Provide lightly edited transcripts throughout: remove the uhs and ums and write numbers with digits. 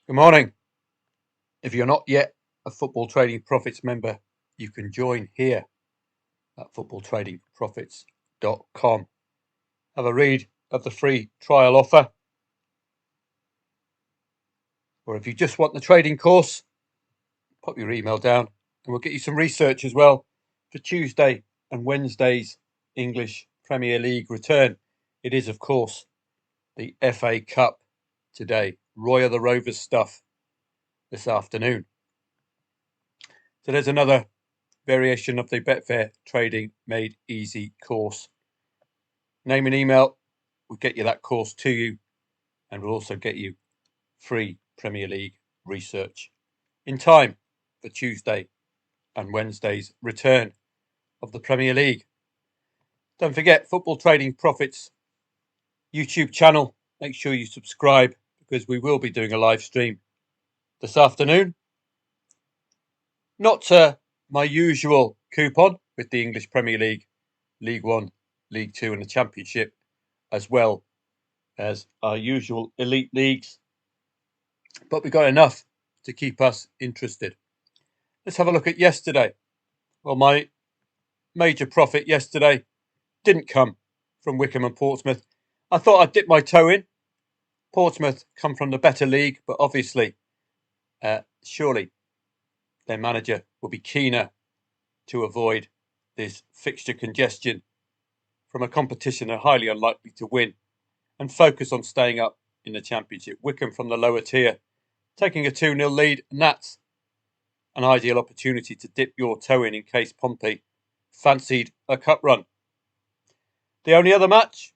Good morning. If you're not yet a Football Trading Profits member, you can join here at footballtradingprofits.com. Have a read of the free trial offer. Or if you just want the trading course, pop your email down and we'll get you some research as well for Tuesday and Wednesday's English Premier League return. It is, of course, the FA Cup today. Roy of the Rovers stuff this afternoon. So there's another variation of the Betfair Trading Made Easy course. Name and email, we'll get you that course to you, and we'll also get you free Premier League research in time for Tuesday and Wednesday's return of the Premier League. Don't forget, Football Trading Profits YouTube channel. Make sure you subscribe because we will be doing a live stream this afternoon. Not my usual coupon with the English Premier League, League One, League Two and the Championship, as well as our usual elite leagues. But we got enough to keep us interested. Let's have a look at yesterday. Well, my major profit yesterday didn't come from Wycombe and Portsmouth. I thought I'd dip my toe in. Portsmouth come from the better league, but obviously, surely their manager will be keener to avoid this fixture congestion from a competition they're highly unlikely to win and focus on staying up in the Championship. Wycombe from the lower tier, taking a 2-0 lead, and that's an ideal opportunity to dip your toe in case Pompey fancied a cup run. The only other match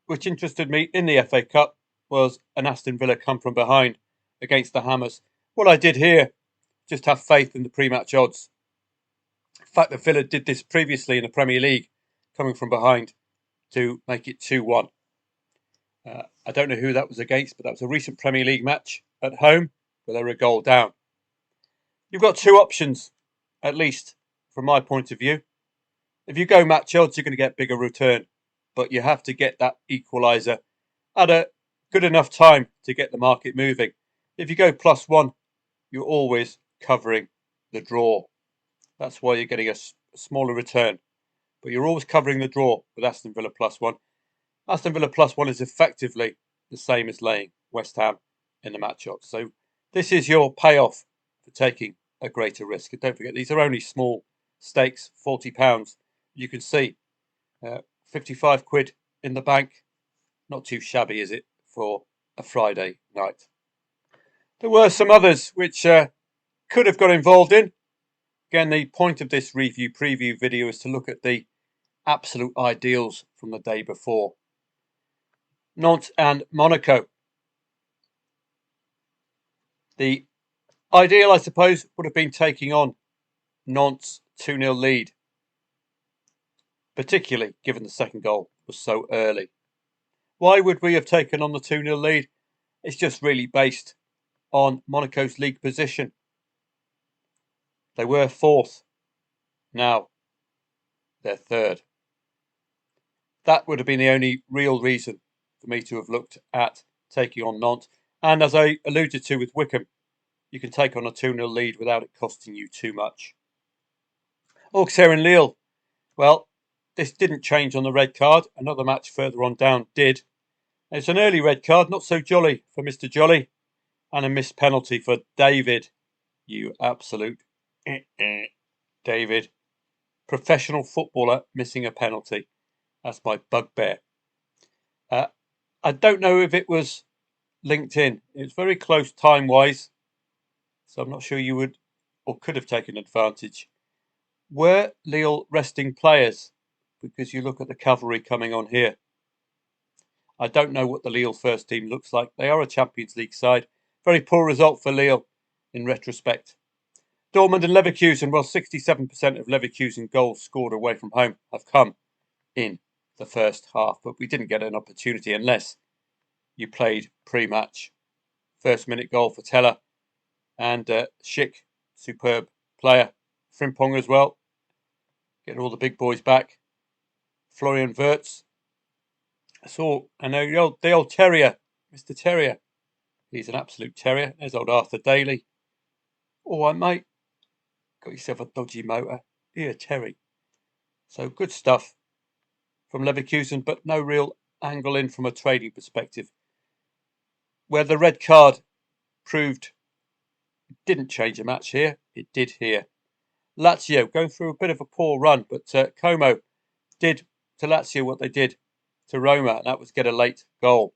which interested me in the FA Cup was an Aston Villa come from behind against the Hammers. What I did here, just have faith in the pre-match odds. The fact that Villa did this previously in the Premier League, coming from behind to make it 2-1. I don't know who that was against, but that was a recent Premier League match at home where they were a goal down. You've got two options, at least from my point of view. If you go match odds, you're going to get bigger return, but you have to get that equaliser at a good enough time to get the market moving. If you go +1, you're always covering the draw. That's why you're getting a smaller return, but you're always covering the draw with Aston Villa +1. Aston Villa +1 is effectively the same as laying West Ham in the match odds. So this is your payoff for taking a greater risk. And don't forget, these are only small stakes, £40. You can see 55 quid in the bank. Not too shabby, is it, for a Friday night? There were some others which could have got involved in. Again, the point of this review preview video is to look at the absolute ideals from the day before. Nantes and Monaco. The ideal, I suppose, would have been taking on Nantes' 2-0 lead, particularly given the second goal was so early. Why would we have taken on the 2-0 lead? It's just really based on Monaco's league position. They were fourth. Now they're third. That would have been the only real reason for me to have looked at taking on Nantes. And as I alluded to with Wycombe, you can take on a 2-0 lead without it costing you too much. Auxerre and Lille. Well, this didn't change on the red card. Another match further on down did. It's an early red card, not so jolly for Mr. Jolly, and a missed penalty for David. You absolute David. Professional footballer missing a penalty. That's my bugbear. I don't know if it was linked in. It was very close time-wise, so I'm not sure you would or could have taken advantage. Were Lille resting players? Because you look at the cavalry coming on here. I don't know what the Lille first team looks like. They are a Champions League side. Very poor result for Lille in retrospect. Dortmund and Leverkusen. Well, 67% of Leverkusen goals scored away from home have come in the first half, but we didn't get an opportunity unless you played pre-match. First minute goal for Teller and Schick, superb player. Frimpong as well. Getting all the big boys back. Florian Wirtz. I know the old Terrier, Mr. Terrier. He's an absolute terrier. There's old Arthur Daly. All right, mate. Got yourself a dodgy motor. Here, Terry. So good stuff from Leverkusen, but no real angle in from a trading perspective. Where the red card proved didn't change the match here, it did here. Lazio going through a bit of a poor run, but Como did to Lazio what they did to Roma, and that was get a late goal.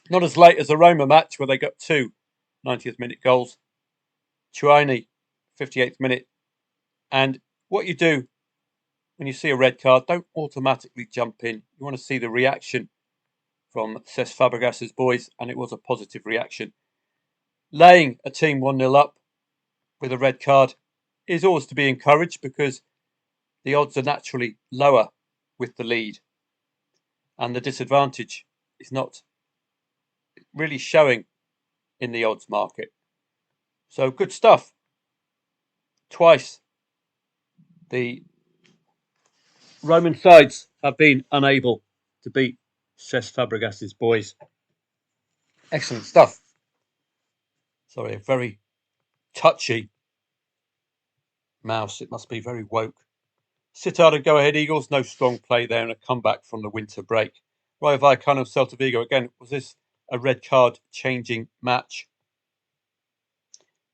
Not as late as the Roma match where they got two 90th minute goals. Chuaini, 58th minute. And what you do when you see a red card, don't automatically jump in. You want to see the reaction from Cesc Fabregas's boys, and it was a positive reaction. Laying a team 1-0 up with a red card is always to be encouraged because the odds are naturally lower with the lead. And the disadvantage is not really showing in the odds market. So good stuff. Twice the Roman sides have been unable to beat Cesc Fabregas's boys. Excellent stuff. Sorry, a very touchy mouse. It must be very woke. Sit hard and go ahead, Eagles. No strong play there and a comeback from the winter break. Rayo Vallecano, Celta Vigo. Again, was this a red card changing match?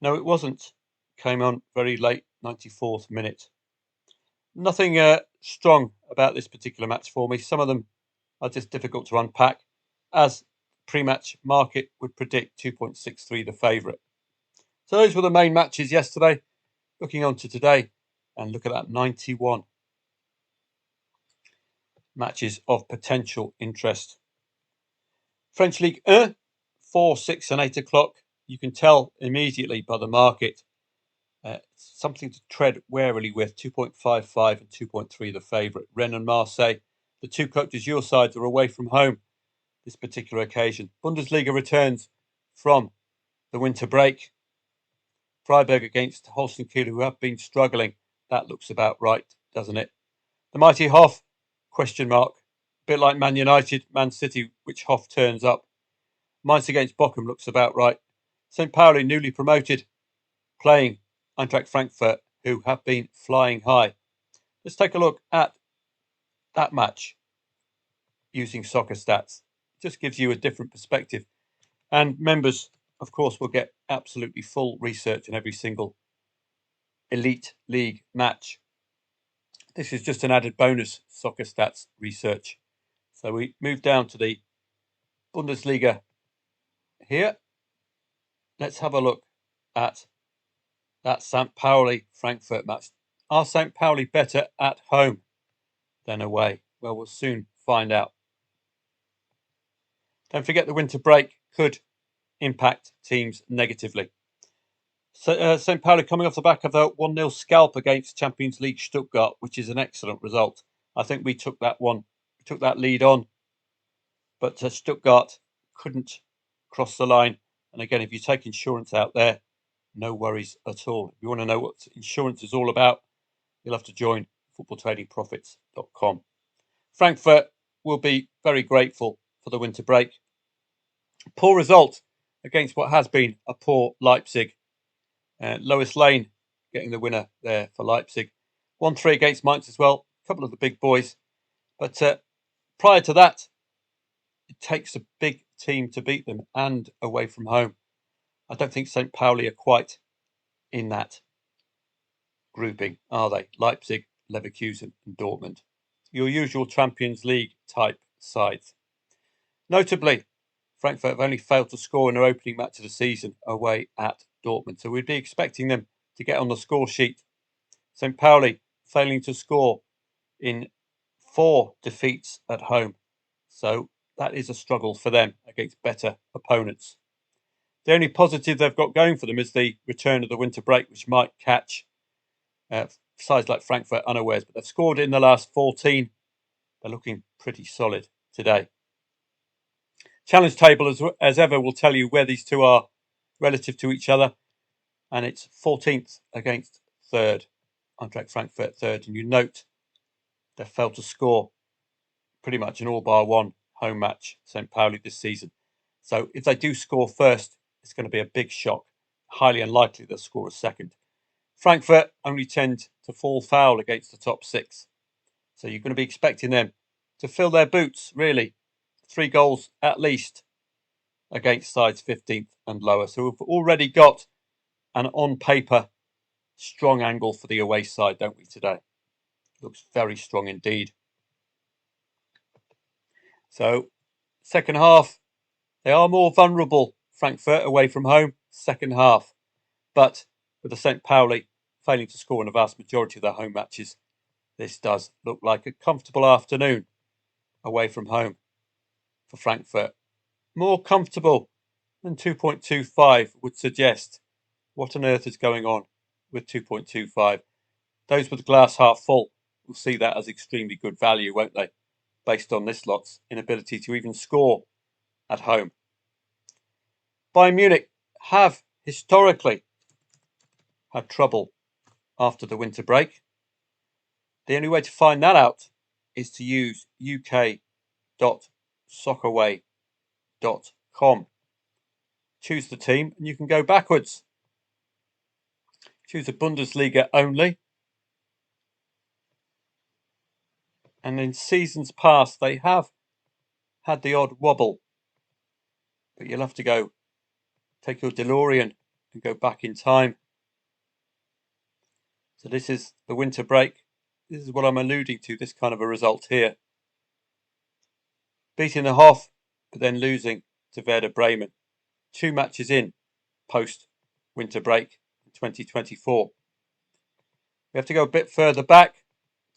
No, it wasn't. Came on very late, 94th minute. Nothing strong about this particular match for me. Some of them are just difficult to unpack. As pre-match market would predict, 2.63 the favourite. So those were the main matches yesterday. Looking on to today, and look at that, 91 matches of potential interest. French Ligue 1, 4, 6 and 8 o'clock. You can tell immediately by the market. Something to tread warily with, 2.55 and 2.3 the favourite. Rennes and Marseille, the two coaches your sides are away from home this particular occasion. Bundesliga returns from the winter break. Freiburg against Holstein Kiel, who have been struggling. That looks about right, doesn't it? The mighty Hoff, question mark. A bit like Man United, Man City, which Hoff turns up. Mainz against Bochum looks about right. St. Pauli, newly promoted, playing Eintracht Frankfurt, who have been flying high. Let's take a look at that match using soccer stats. It just gives you a different perspective. And members, of course, will get absolutely full research in every single Elite League match. This is just an added bonus soccer stats research. So we move down to the Bundesliga here. Let's have a look at that St. Pauli Frankfurt match. Are St. Pauli better at home than away? Well, we'll soon find out. Don't forget the winter break could impact teams negatively. So, St. Pauli coming off the back of a 1-0 scalp against Champions League Stuttgart, which is an excellent result. I think we took that lead on, but Stuttgart couldn't cross the line. And again, if you take insurance out there, no worries at all. If you want to know what insurance is all about, you'll have to join footballtradingprofits.com. Frankfurt will be very grateful for the winter break. Poor result against what has been a poor Leipzig. Lois Lane getting the winner there for Leipzig. 1-3 against Mainz as well. A couple of the big boys. But prior to that, it takes a big team to beat them and away from home. I don't think St. Pauli are quite in that grouping, are they? Leipzig, Leverkusen and Dortmund. Your usual Champions League type sides. Notably, Frankfurt have only failed to score in their opening match of the season away at Dortmund. So we'd be expecting them to get on the score sheet. St. Pauli failing to score in 4 defeats at home. So that is a struggle for them against better opponents. The only positive they've got going for them is the return of the winter break, which might catch sides like Frankfurt unawares. But they've scored in the last 14. They're looking pretty solid today. Challenge table, as ever, will tell you where these two are relative to each other. And it's 14th against 3rd. Eintracht Frankfurt 3rd. And you note they failed to score pretty much in all bar one home match, St. Pauli this season. So if they do score first, it's going to be a big shock. Highly unlikely they'll score a second. Frankfurt only tend to fall foul against the top six. So you're going to be expecting them to fill their boots, really. 3 goals at least against sides 15th and lower. So we've already got an on paper strong angle for the away side, don't we, today? Looks very strong indeed. So second half, they are more vulnerable, Frankfurt, away from home, second half. But with the St. Pauli failing to score in the vast majority of their home matches, this does look like a comfortable afternoon away from home for Frankfurt. More comfortable than 2.25 would suggest. What on earth is going on with 2.25? Those with the glass half full will see that as extremely good value, won't they? Based on this lot's inability to even score at home. Bayern Munich have historically had trouble after the winter break. The only way to find that out is to use uk.soccerway.com. Choose the team and you can go backwards. Choose the Bundesliga only. And in seasons past, they have had the odd wobble. But you'll have to go take your DeLorean and go back in time. So this is the winter break. This is what I'm alluding to, this kind of a result here. Beating the Hoff, but then losing to Werder Bremen. 2 matches in post-winter break in 2024. We have to go a bit further back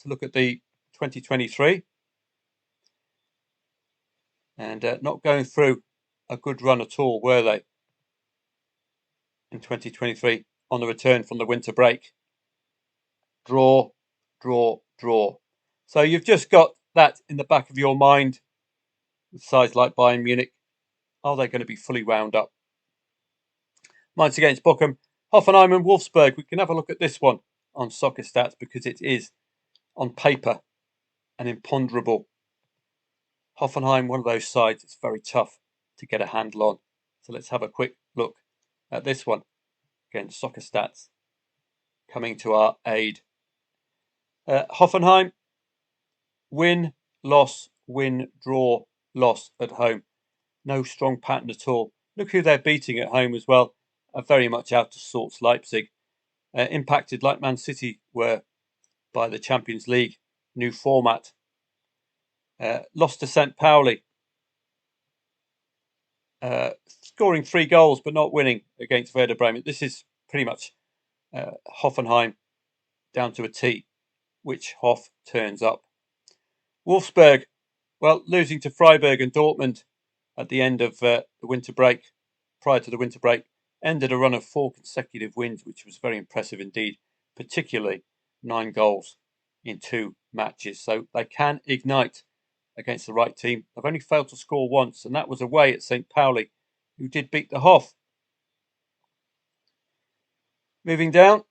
to look at the 2023. And not going through a good run at all, were they? In 2023, on the return from the winter break. Draw, draw, draw. So you've just got that in the back of your mind. With sides like Bayern Munich, are they going to be fully wound up? Mainz against Bochum, Hoffenheim and Wolfsburg. We can have a look at this one on Soccer Stats because it is, on paper, an imponderable. Hoffenheim, one of those sides, it's very tough to get a handle on. So let's have a quick look at this one. Again, Soccer Stats coming to our aid. Hoffenheim, win, loss, win, draw, loss at home. No strong pattern at all. Look who they're beating at home as well. Very much out of sorts, Leipzig. Impacted like Man City were by the Champions League new format. Lost to St. Pauli. Scoring 3 goals but not winning against Werder Bremen. This is pretty much Hoffenheim down to a T. Which Hoff turns up. Wolfsburg, well, losing to Freiburg and Dortmund at the end of the winter break, prior to the winter break, ended a run of 4 consecutive wins, which was very impressive indeed, particularly 9 goals in 2 matches. So they can ignite against the right team. They've only failed to score once, and that was away at St. Pauli, who did beat the Hoff. Moving down,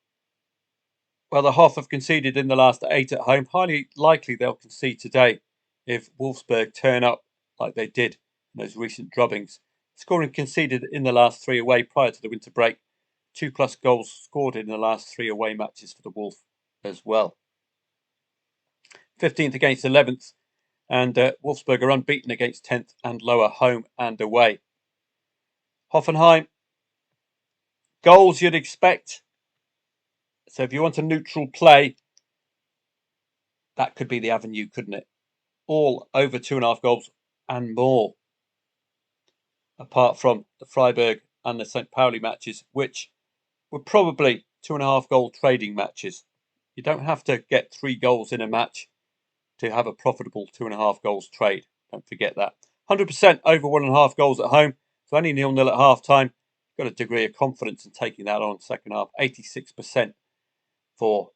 well, the Hoff have conceded in the last 8 at home. Highly likely they'll concede today if Wolfsburg turn up like they did in those recent drubbings. Scoring conceded in the last 3 away prior to the winter break. 2+ goals scored in the last 3 away matches for the Wolf as well. 15th against 11th, and Wolfsburg are unbeaten against 10th and lower, home and away. Hoffenheim, goals you'd expect. So if you want a neutral play, that could be the avenue, couldn't it? All over 2.5 goals and more. Apart from the Freiburg and the St. Pauli matches, which were probably 2.5 goal trading matches. You don't have to get 3 goals in a match to have a profitable 2.5 goals trade. Don't forget that. 100% over 1.5 goals at home. So only 0-0 at half time. Got a degree of confidence in taking that on second half. 86% for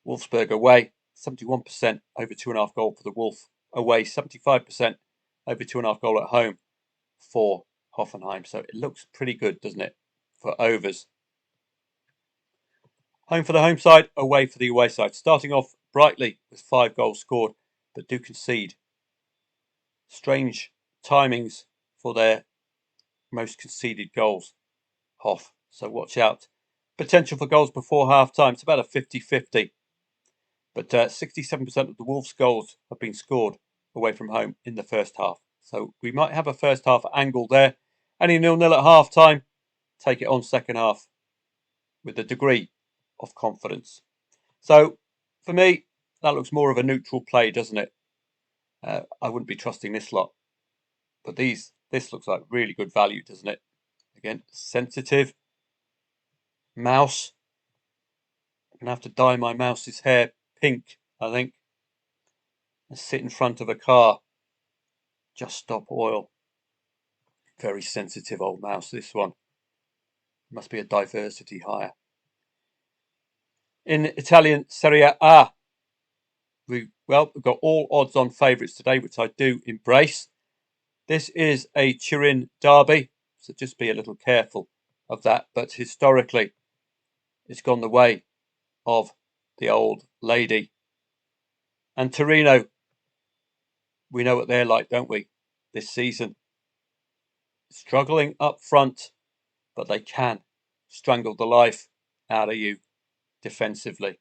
Wolfsburg away. 71% over 2.5 goal for the Wolf away. 75% over 2.5 goal at home for Hoffenheim. So it looks pretty good, doesn't it, for overs. Home for the home side, away for the away side. Starting off brightly with 5 goals scored, but do concede. Strange timings for their most conceded goals, Hoff. So watch out. Potential for goals before half-time, it's about a 50-50. But 67% of the Wolves' goals have been scored away from home in the first half. So we might have a first half angle there. Any 0-0 at half-time, take it on second half with a degree of confidence. So for me, that looks more of a neutral play, doesn't it? I wouldn't be trusting this lot. But this looks like really good value, doesn't it? Again, sensitive. Mouse. I'm going to have to dye my mouse's hair pink, I think. And sit in front of a car. Just stop oil. Very sensitive old mouse, this one. Must be a diversity hire. In Italian Serie A, we've got all odds on favourites today, which I do embrace. This is a Turin derby, so just be a little careful of that. But historically, it's gone the way of the old lady. And Torino, we know what they're like, don't we, this season? Struggling up front, but they can strangle the life out of you defensively.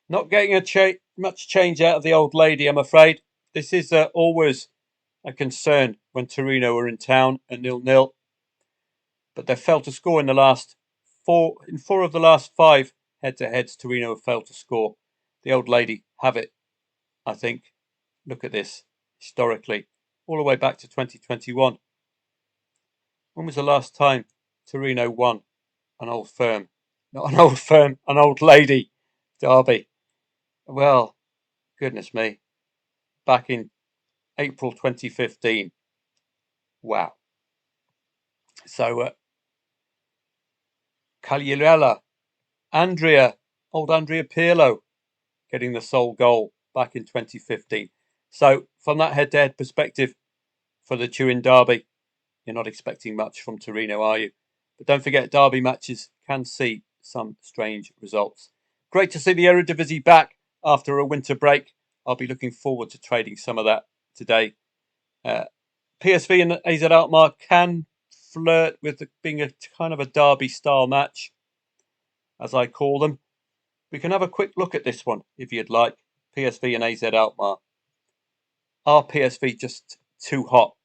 Not getting much change out of the old lady, I'm afraid. This is always a concern when Torino are in town at 0-0. But they've failed to score in the last four of the last 5 head-to-heads. Torino have failed to score. The old lady have it, I think. Look at this, historically, all the way back to 2021. When was the last time Torino won an old firm? Not an old firm, an old lady derby. Well, goodness me. Back in April 2015. Wow. So, Cagliarella, old Andrea Pirlo, getting the sole goal back in 2015. So, from that head-to-head perspective for the Turin derby, you're not expecting much from Torino, are you? But don't forget, derby matches can see some strange results. Great to see the Eredivisie back after a winter break. I'll be looking forward to trading some of that today. PSV and AZ Alkmaar can flirt with being a kind of a derby-style match, as I call them. We can have a quick look at this one, if you'd like. PSV and AZ Alkmaar. Are PSV just too hot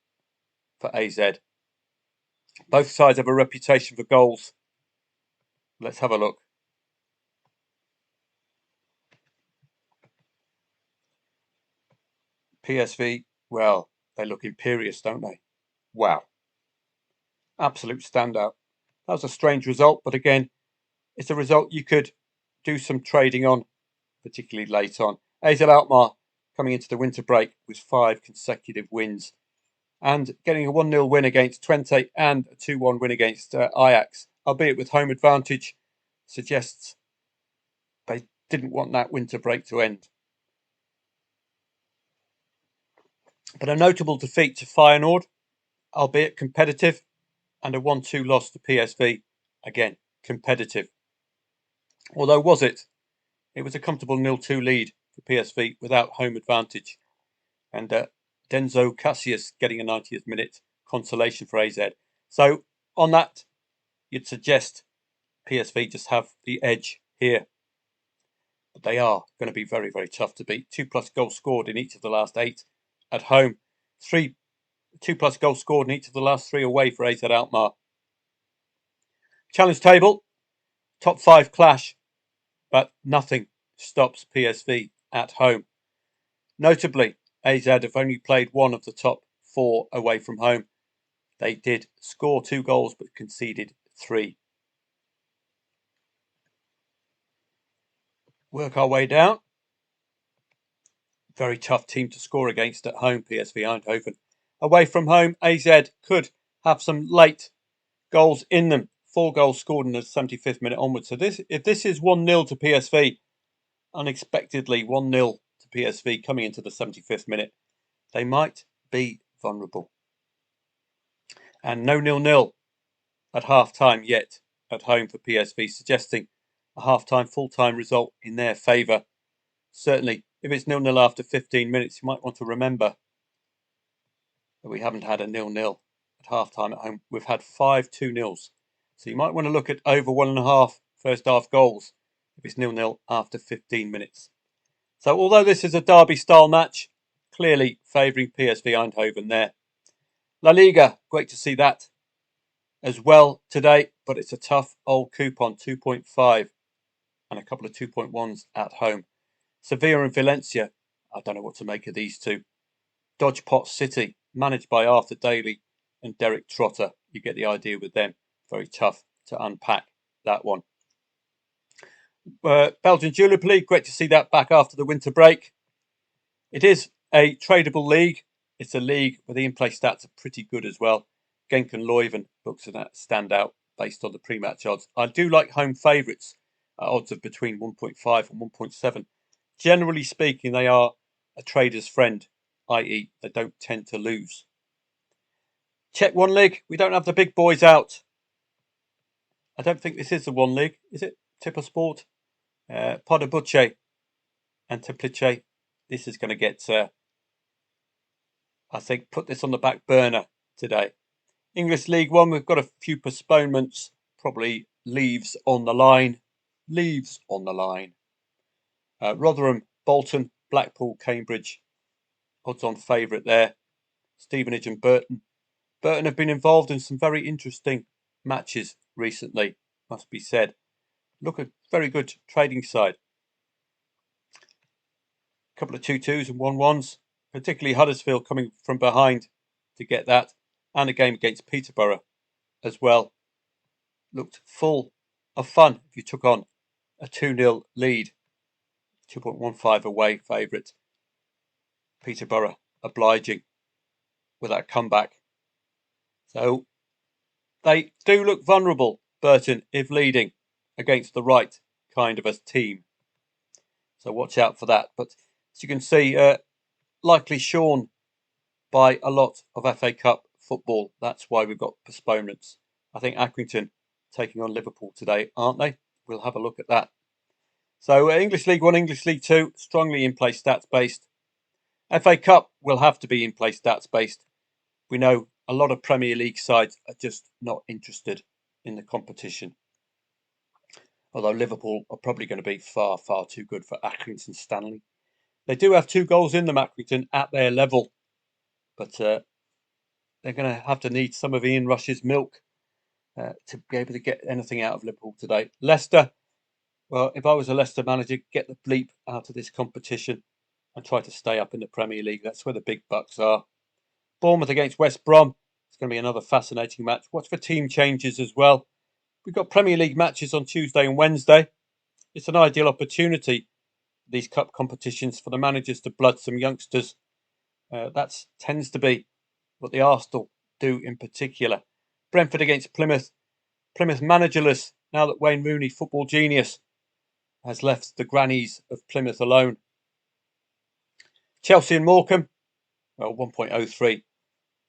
for AZ? Both sides have a reputation for goals. Let's have a look. PSV, well, they look imperious, don't they? Wow. Absolute standout. That was a strange result, but again, it's a result you could do some trading on, particularly late on. AZ Alkmaar coming into the winter break with 5 consecutive wins and getting a 1-0 win against Twente and a 2-1 win against Ajax, albeit with home advantage, suggests they didn't want that winter break to end. But a notable defeat to Feyenoord, albeit competitive, and a 1-2 loss to PSV, again, competitive. Although was it? It was a comfortable 0-2 lead for PSV without home advantage. And Denzo Cassius getting a 90th minute consolation for AZ. So on that, you'd suggest PSV just have the edge here. But they are going to be very, very tough to beat. 2+ goals scored in each of the last 8 at home. 2+ goals scored in each of the last 3 away for AZ Alkmaar. Challenge table, top 5 clash, but nothing stops PSV at home. Notably, AZ have only played one of the top 4 away from home. They did score 2 goals but conceded 3. Work our way down. Very tough team to score against at home, PSV Eindhoven. Away from home, AZ could have some late goals in them. 4 goals scored in the 75th minute onwards. So if this is 1-0 to PSV, unexpectedly 1-0 to PSV coming into the 75th minute, they might be vulnerable. And no 0-0 at half-time yet at home for PSV, suggesting a half-time, full-time result in their favour. Certainly, if it's 0-0 after 15 minutes, you might want to remember that we haven't had a 0-0 at half-time at home. We've had 5 2-0s. So you might want to look at over 1.5 first half goals if it's 0-0 after 15 minutes. So although this is a derby-style match, clearly favouring PSV Eindhoven there. La Liga, great to see that as well today, but it's a tough old coupon, 2.5 and a couple of 2.1s at home. Sevilla and Valencia, I don't know what to make of these two. Dodgepot City, managed by Arthur Daly and Derek Trotter. You get the idea with them. Very tough to unpack that one. Belgian Julep League, great to see that back after the winter break. It is a tradable league. It's a league where the in-play stats are pretty good as well. Genk and Leuven looks at that stand out based on the pre-match odds. I do like home favourites at odds of between 1.5 and 1.7. Generally speaking, they are a trader's friend, i.e. they don't tend to lose. Czech One League, we don't have the big boys out. I don't think this is the One League, is it? Tipper Sport, Podabuce and Teplice. This is going to get, I think, put this on the back burner today. English League One, we've got a few postponements, probably leaves on the line. Rotherham, Bolton, Blackpool, Cambridge, odds on favourite there. Stevenage and Burton. Burton have been involved in some very interesting matches recently, must be said. Look at very good trading side. A couple of 2-2s and 1-1s, particularly Huddersfield coming from behind to get that. And a game against Peterborough as well. Looked full of fun if you took on a 2-0 lead. 2.15 away favourite. Peterborough obliging with that comeback. So they do look vulnerable, Burton, if leading against the right kind of a team. So watch out for that. But as you can see, likely shorn by a lot of FA Cup football. That's why we've got postponements. I think Accrington taking on Liverpool today, aren't they? We'll have a look at that. So English League One, English League Two, strongly in-play stats based. FA Cup will have to be in-play stats based. We know a lot of Premier League sides are just not interested in the competition. Although Liverpool are probably going to be far, far too good for Accrington Stanley. They do have 2 goals in them, Accrington, at their level. But they're going to have to need some of Ian Rush's milk to be able to get anything out of Liverpool today. Leicester, well, if I was a Leicester manager, get the bleep out of this competition and try to stay up in the Premier League. That's where the big bucks are. Bournemouth against West Brom. It's going to be another fascinating match. Watch for team changes as well. We've got Premier League matches on Tuesday and Wednesday. It's an ideal opportunity, these cup competitions, for the managers to blood some youngsters. That tends to be what the Arsenal do in particular. Brentford against Plymouth. Plymouth managerless now that Wayne Rooney, football genius, has left the grannies of Plymouth alone. Chelsea and Morecambe, well, 1.03.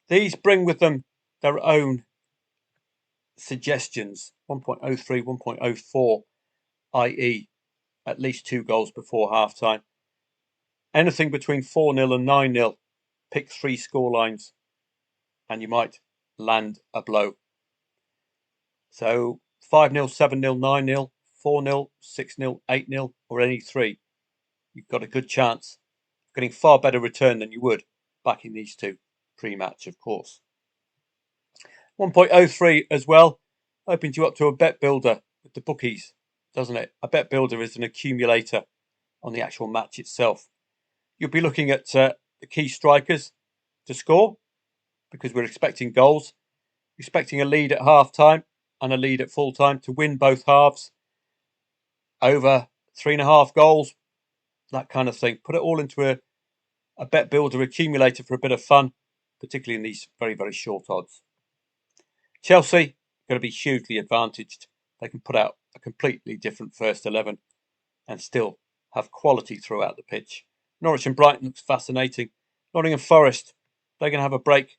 These bring with them their own suggestions. 1.03, 1.04, i.e. at least 2 goals before half-time. Anything between 4-0 and 9-0. Pick 3 scorelines and you might land a blow. So 5-0, 7-0, 9-0, 4-0, 6-0, 8-0 or any 3. You've got a good chance of getting far better return than you would backing these 2 pre-match, of course. 1.03 as well opens you up to a bet builder with the bookies, doesn't it? A bet builder is an accumulator on the actual match itself. You'll be looking at the key strikers to score because we're expecting goals, expecting a lead at half-time and a lead at full-time to win both halves, over 3.5 goals, that kind of thing. Put it all into a bet builder accumulator for a bit of fun, particularly in these very, very short odds. Chelsea going to be hugely advantaged. They can put out a completely different first 11 and still have quality throughout the pitch. Norwich and Brighton looks fascinating. Nottingham Forest, they're going to have a break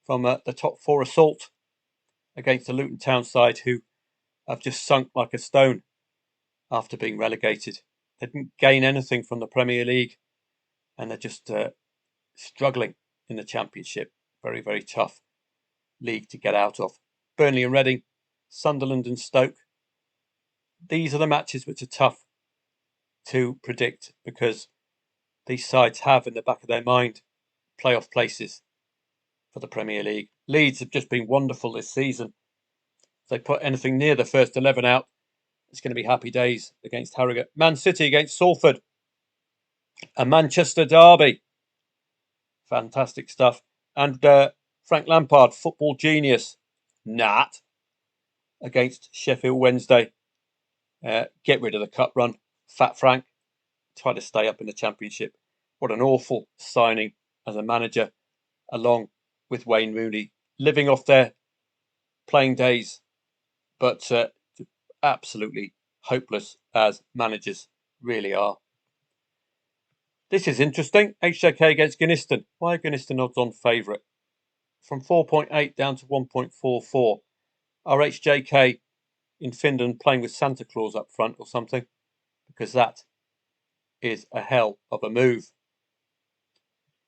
from the top 4 assault against the Luton Town side, who have just sunk like a stone after being relegated. They didn't gain anything from the Premier League and they're just struggling in the Championship. Very, very tough. league to get out of. Burnley and Reading, Sunderland and Stoke. These are the matches which are tough to predict because these sides have in the back of their mind playoff places for the Premier League. Leeds have just been wonderful this season. If they put anything near the first 11 out, it's going to be happy days against Harrogate. Man City against Salford. A Manchester derby. Fantastic stuff. And Frank Lampard, football genius, Nat, against Sheffield Wednesday. Get rid of the cup run. Fat Frank, try to stay up in the Championship. What an awful signing as a manager, along with Wayne Rooney, living off their playing days, but absolutely hopeless as managers really are. This is interesting. HJK against Guniston. Why Guniston odds on favourite? From 4.8 down to 1.44. Are HJK in Finland playing with Santa Claus up front or something? Because that is a hell of a move.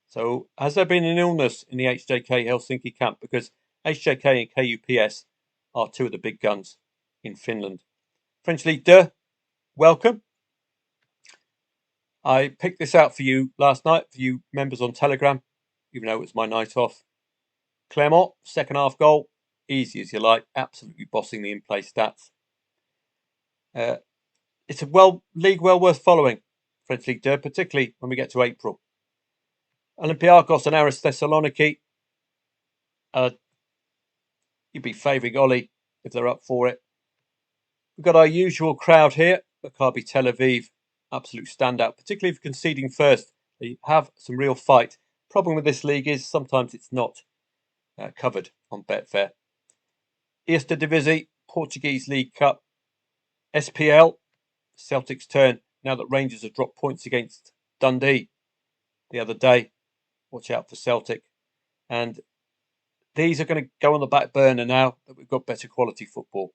So has there been an illness in the HJK Helsinki camp? Because HJK and KUPS are two of the big guns in Finland. French League 2, welcome. I picked this out for you last night, for you members on Telegram, even though it was my night off. Clermont, second half goal, easy as you like, absolutely bossing the in-play stats. It's a league well worth following, French League 2, particularly when we get to April. Olympiacos and Aris Thessaloniki. You'd be favouring Oli if they're up for it. We've got our usual crowd here. Maccabi Tel Aviv, absolute standout, particularly if conceding first. They have some real fight. Problem with this league is sometimes it's not covered on Betfair. Eerste Divisie, Portuguese League Cup. SPL, Celtic's turn. Now that Rangers have dropped points against Dundee the other day. Watch out for Celtic. And these are going to go on the back burner now that we've got better quality football.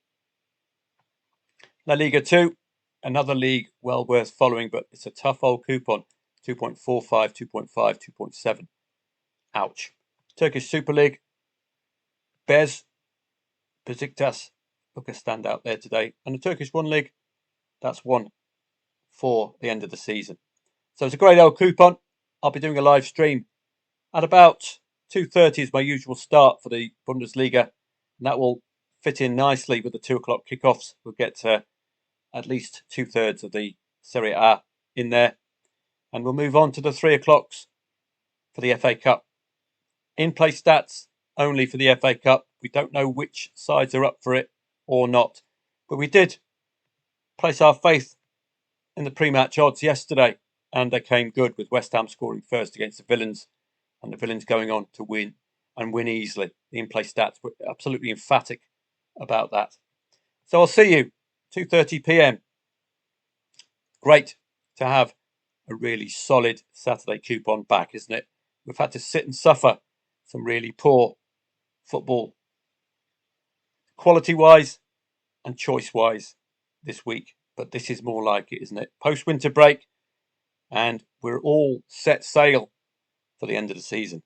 La Liga 2, another league well worth following, but it's a tough old coupon. 2.45, 2.5, 2.7. Ouch. Turkish Super League. Bez, Besiktas look a standout there today. And the Turkish One League, that's one for the end of the season. So it's a great old coupon. I'll be doing a live stream at about 2:30 is my usual start for the Bundesliga. And that will fit in nicely with the 2 o'clock kickoffs. We'll get at least 2/3 of the Serie A in there. And we'll move on to the 3 o'clocks for the FA Cup. In-play stats only for the FA Cup. We don't know which sides are up for it or not. But we did place our faith in the pre-match odds yesterday. And they came good with West Ham scoring first against the Villains. And the Villains going on to win and win easily. The in-play stats were absolutely emphatic about that. So I'll see you 2:30 p.m. Great to have a really solid Saturday coupon back, isn't it? We've had to sit and suffer some really poor football, quality-wise and choice-wise this week. But this is more like it, isn't it? Post-winter break, and we're all set sail for the end of the season.